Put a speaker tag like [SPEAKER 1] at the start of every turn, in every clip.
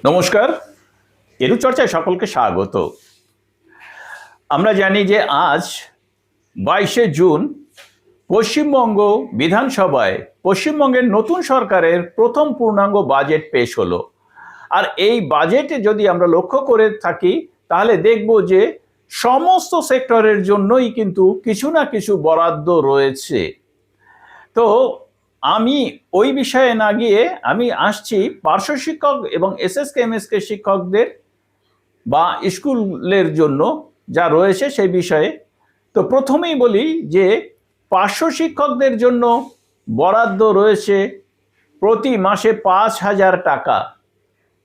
[SPEAKER 1] নমস্কার, এরু চর্চায় সকলকে স্বাগত। আমরা জানি যে আজ 22শে জুন পশ্চিমবঙ্গ বিধানসভায় পশ্চিমবঙ্গের নতুন সরকারের প্রথম পূর্ণাঙ্গ বাজেট পেশ হলো। আর এই বাজেটে যদি আমরা লক্ষ্য করে থাকি তাহলে দেখব যে সমস্ত সেক্টরের জন্যই কিন্তু কিছু না কিছু বরাদ্দ রয়েছে। তো আমি ওই বিষয়ে না গিয়ে আমি আসছি পার্শ্ব শিক্ষক এবং এসএসকে এমএসকে শিক্ষকদের বা স্কুলের জন্য যা রয়েছে সেই বিষয়ে। তো প্রথমেই বলি যে পার্শ্ব শিক্ষকদের জন্য বরাদ্দ রয়েছে প্রতি মাসে 5,000 টাকা।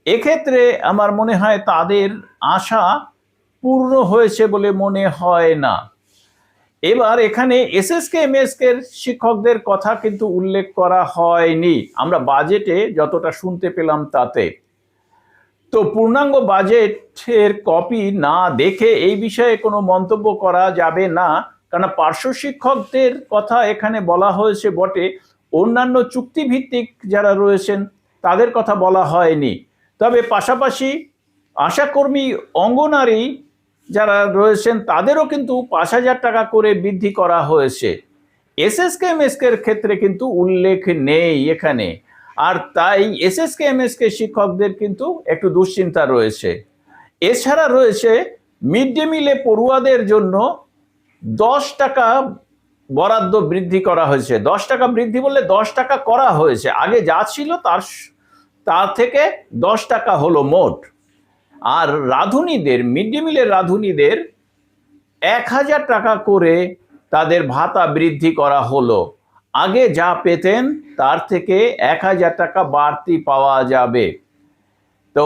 [SPEAKER 1] এক্ষেত্রে আমার মনে হয় তাদের আশা পূর্ণ হয়েছে বলে মনে হয় না। এবার এখানে এসএসকে এমএসকে শিক্ষকদের কথা কিন্তু উল্লেখ করা হয়নি আমরা বাজেটে যতটা শুনতে পেলাম তাতে। তো পূর্ণাঙ্গ বাজেটের কপি না দেখে এই বিষয়ে কোনো মন্তব্য করা যাবে না, কারণ পার্শ্ব শিক্ষকদের কথা এখানে বলা হয়েছে বটে, অন্যান্য চুক্তিভিত্তিক যারা রয়েছেন তাদের কথা বলা হয়নি। তবে পাশাপাশি আশাকর্মী অঙ্গনারী যারা রয়েছেন তাদেরও কিন্তু 5,000 টাকা করে বৃদ্ধি করা হয়েছে। এসএসকে এমএসকে ক্ষেত্রে কিন্তু উল্লেখ নেই এখানে, আর তাই এসএসকে এমএসকে শিক্ষকদের কিন্তু একটু দুশ্চিন্তা রয়েছে। এছাড়া রয়েছে মিড ডে মিলে পড়ুয়াদের জন্য 10 টাকা বরাদ্দ বৃদ্ধি করা হয়েছে। 10 টাকা বৃদ্ধি বললে 10 টাকা করা হয়েছে, আগে যা ছিল তার থেকে 10 টাকা হলো মোট। আর রাঁধুনিদের, মিড ডে মিলের রাঁধুনিদের 1,000 টাকা করে তাদের ভাতা বৃদ্ধি করা হলো। আগে যা পেতেন তার থেকে 1,000 টাকা বাড়তি পাওয়া যাবে। তো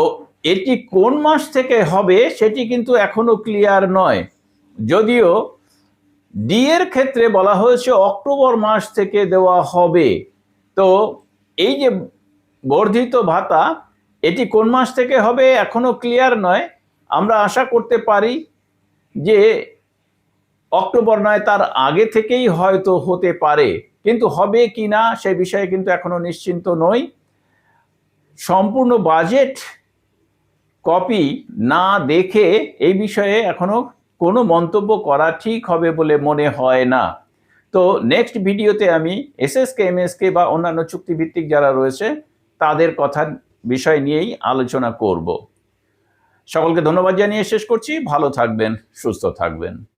[SPEAKER 1] এটি কোন মাস থেকে হবে সেটি কিন্তু এখনো ক্লিয়ার নয়, যদিও ডি এর ক্ষেত্রে বলা হয়েছে অক্টোবর মাস থেকে দেওয়া হবে। তো এই যে বর্ধিত ভাতা এটি কোন মাস থেকে হবে এখনো ক্লিয়ার নয়। আমরা আশা করতে পারি যে অক্টোবর নয় তার আগে থেকেই হয়তো হতে পারে, কিন্তু হবে কি না সে বিষয়ে কিন্তু এখনো নিশ্চিন্ত নই। সম্পূর্ণ বাজেট কপি না দেখে এই বিষয়ে এখনো কোনো মন্তব্য করা ঠিক হবে বলে মনে হয় না। তো নেক্সট ভিডিওতে আমি এসএসকে এমএসকে বা অন্যান্য চুক্তিভিত্তিক যারা রয়েছে তাদের কথা বিষয় নিয়েই আলোচনা করব। সকলকে ধন্যবাদ জানিয়ে শেষ করছি। ভালো থাকবেন, সুস্থ থাকবেন।